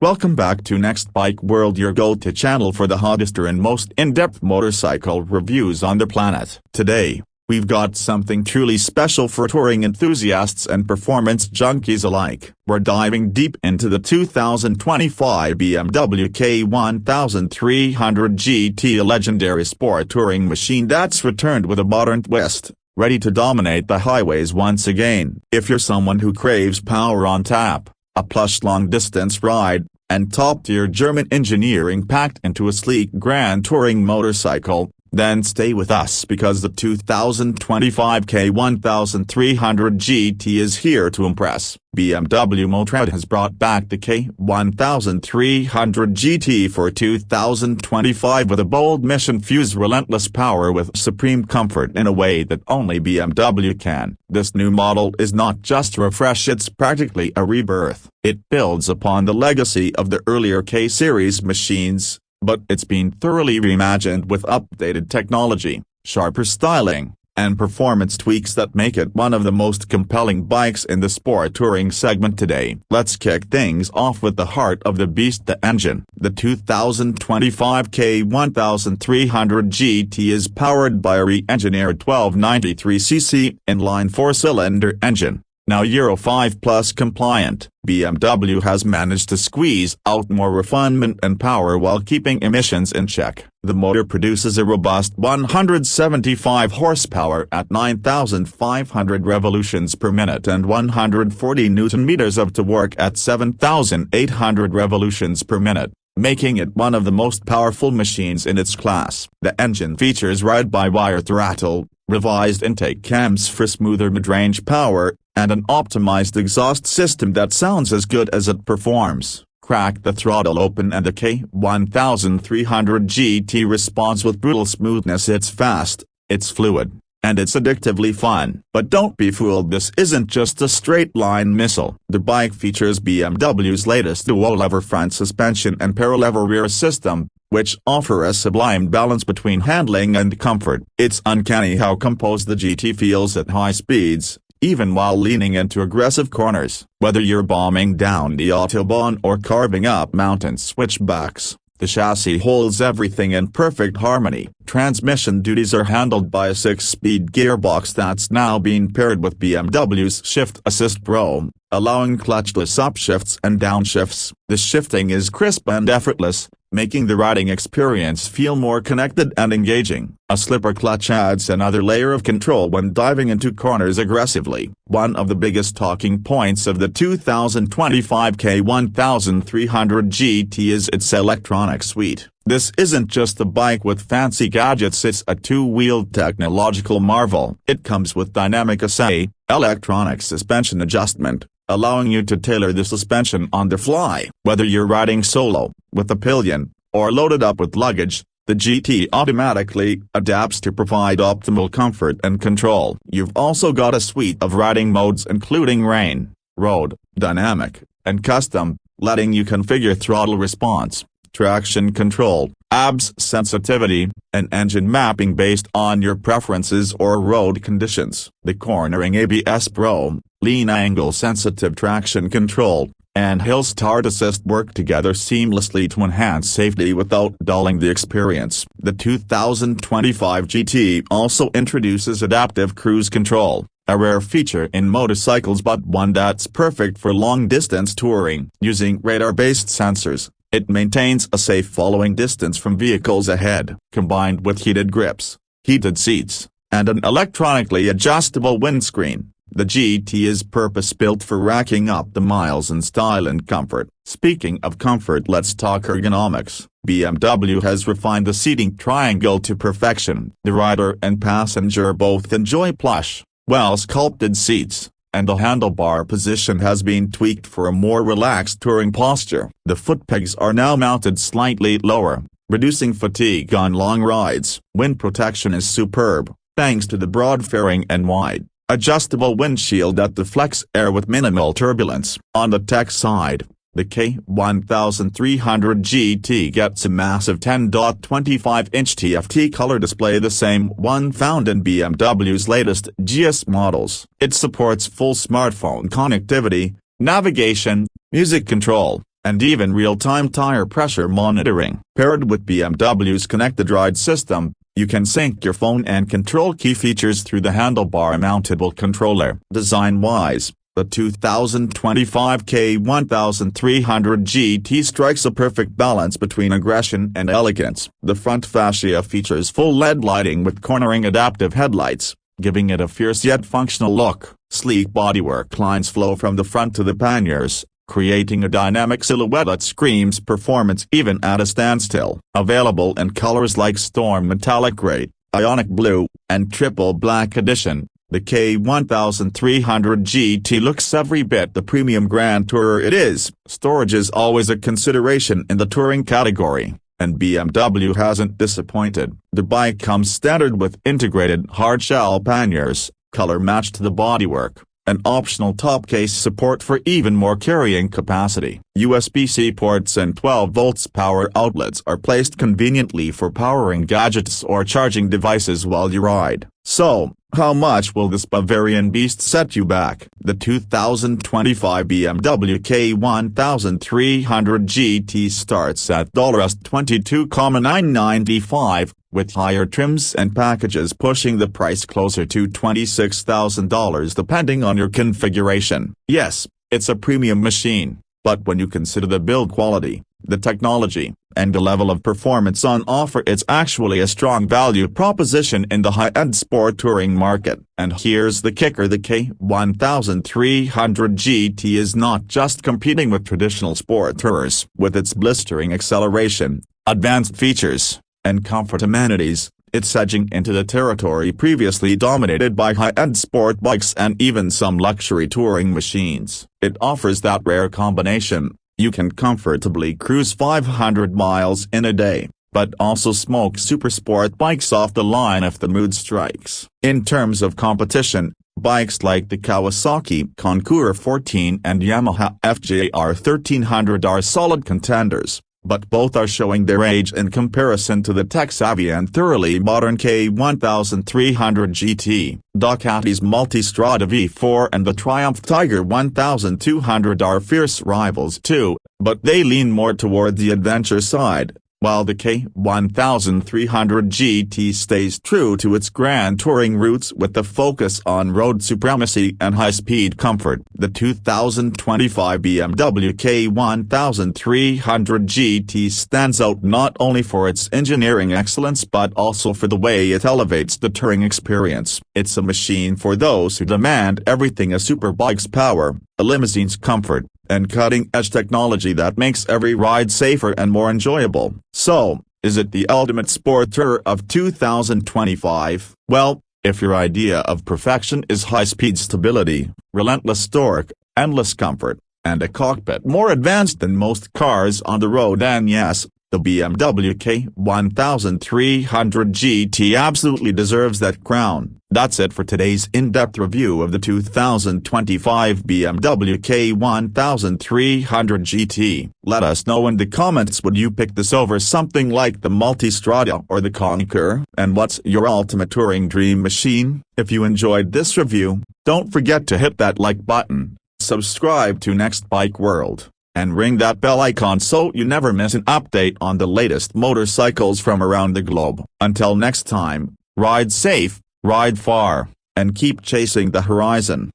Welcome back to Next Bike World, your go-to channel for the hottest and most in-depth motorcycle reviews on the planet. Today, we've got something truly special for touring enthusiasts and performance junkies alike. We're diving deep into the 2025 BMW K 1300 GT, a legendary sport touring machine that's returned with a modern twist, ready to dominate the highways once again. If you're someone who craves power on tap, a plush long-distance ride, and top-tier German engineering packed into a sleek grand touring motorcycle, then stay with us because the 2025 K 1300 GT is here to impress. BMW Motorrad has brought back the K 1300 GT for 2025 with a bold mission: fuse relentless power with supreme comfort in a way that only BMW can. This new model is not just a refresh, it's practically a rebirth. It builds upon the legacy of the earlier K-series machines, but it's been thoroughly reimagined with updated technology, sharper styling, and performance tweaks that make it one of the most compelling bikes in the sport touring segment today. Let's kick things off with the heart of the beast, the engine. The 2025 K 1300 GT is powered by a re-engineered 1293cc inline four-cylinder engine. Now Euro 5 Plus compliant, BMW has managed to squeeze out more refinement and power while keeping emissions in check. The motor produces a robust 175 horsepower at 9,500 revolutions per minute and 140 Nm of torque at 7,800 revolutions per minute, making it one of the most powerful machines in its class. The engine features ride-by-wire throttle, revised intake cams for smoother mid-range power, and an optimized exhaust system that sounds as good as it performs. Crack the throttle open and the K 1300 GT responds with brutal smoothness. It's fast, it's fluid, and it's addictively fun. But don't be fooled, this isn't just a straight-line missile. The bike features BMW's latest dual-lever front suspension and paralever rear system, which offer a sublime balance between handling and comfort. It's uncanny how composed the GT feels at high speeds, even while leaning into aggressive corners. Whether you're bombing down the Autobahn or carving up mountain switchbacks, the chassis holds everything in perfect harmony. Transmission duties are handled by a 6-speed gearbox that's now been paired with BMW's Shift Assist Pro, allowing clutchless upshifts and downshifts. The shifting is crisp and effortless, making the riding experience feel more connected and engaging. A slipper clutch adds another layer of control when diving into corners aggressively. One of the biggest talking points of the 2025 K 1300 GT is its electronic suite. This isn't just a bike with fancy gadgets, it's a two-wheeled technological marvel. It comes with dynamic assist, electronic suspension adjustment, allowing you to tailor the suspension on the fly. Whether you're riding solo, with a pillion, or loaded up with luggage, the GT automatically adapts to provide optimal comfort and control. You've also got a suite of riding modes including rain, road, dynamic, and custom, letting you configure throttle response, traction control, ABS sensitivity, and engine mapping based on your preferences or road conditions. The cornering ABS Pro, lean angle sensitive traction control, and hill start assist work together seamlessly to enhance safety without dulling the experience. The 2025 GT also introduces adaptive cruise control, a rare feature in motorcycles but one that's perfect for long-distance touring. Using radar-based sensors, it maintains a safe following distance from vehicles ahead. Combined with heated grips, heated seats, and an electronically adjustable windscreen, the GT is purpose-built for racking up the miles in style and comfort. Speaking of comfort, let's talk ergonomics. BMW has refined the seating triangle to perfection. The rider and passenger both enjoy plush, well-sculpted seats, and the handlebar position has been tweaked for a more relaxed touring posture. The foot pegs are now mounted slightly lower, reducing fatigue on long rides. Wind protection is superb, thanks to the broad fairing and wide, adjustable windshield that deflects air with minimal turbulence. On the tech side, the K 1300 GT gets a massive 10.25-inch TFT color display, the same one found in BMW's latest GS models. It supports full smartphone connectivity, navigation, music control, and even real-time tire pressure monitoring. Paired with BMW's connected ride system, you can sync your phone and control key features through the handlebar-mountable controller. Design-wise, the 2025 K1300 GT strikes a perfect balance between aggression and elegance. The front fascia features full LED lighting with cornering adaptive headlights, giving it a fierce yet functional look. Sleek bodywork lines flow from the front to the panniers, creating a dynamic silhouette that screams performance even at a standstill. Available in colors like Storm Metallic Gray, Ionic Blue, and Triple Black Edition, the K1300 GT looks every bit the premium Grand Tourer it is. Storage is always a consideration in the touring category, and BMW hasn't disappointed. The bike comes standard with integrated hard-shell panniers, color-matched to the bodywork, and optional top case support for even more carrying capacity. USB-C ports and 12 volts power outlets are placed conveniently for powering gadgets or charging devices while you ride. So, how much will this Bavarian beast set you back? The 2025 BMW K1300 GT starts at $22,995, with higher trims and packages pushing the price closer to $26,000 depending on your configuration. Yes, it's a premium machine, but when you consider the build quality, the technology, and the level of performance on offer, it's actually a strong value proposition in the high-end sport touring market. And here's the kicker: the K1300 GT is not just competing with traditional sport tourers. With its blistering acceleration, advanced features, and comfort amenities, it's edging into the territory previously dominated by high-end sport bikes and even some luxury touring machines. It offers that rare combination: you can comfortably cruise 500 miles in a day, but also smoke supersport bikes off the line if the mood strikes. In terms of competition, bikes like the Kawasaki Conqueror 14 and Yamaha FJR 1300 are solid contenders, but both are showing their age in comparison to the tech-savvy and thoroughly modern K1300 GT. Ducati's Multistrada V4 and the Triumph Tiger 1200 are fierce rivals too, but they lean more toward the adventure side, while the K1300 GT stays true to its grand touring roots with the focus on road supremacy and high-speed comfort. The 2025 BMW K1300 GT stands out not only for its engineering excellence but also for the way it elevates the touring experience. It's a machine for those who demand everything: a superbike's power, a limousine's comfort, and cutting-edge technology that makes every ride safer and more enjoyable. So, is it the ultimate sport tourer of 2025? Well, if your idea of perfection is high-speed stability, relentless torque, endless comfort, and a cockpit more advanced than most cars on the road, then yes, the BMW K1300 GT absolutely deserves that crown. That's it for today's in-depth review of the 2025 BMW K1300 GT. Let us know in the comments, would you pick this over something like the Multistrada or the Conqueror? And what's your ultimate touring dream machine? If you enjoyed this review, don't forget to hit that like button, subscribe to Next Bike World, and ring that bell icon so you never miss an update on the latest motorcycles from around the globe. Until next time, ride safe, ride far, and keep chasing the horizon.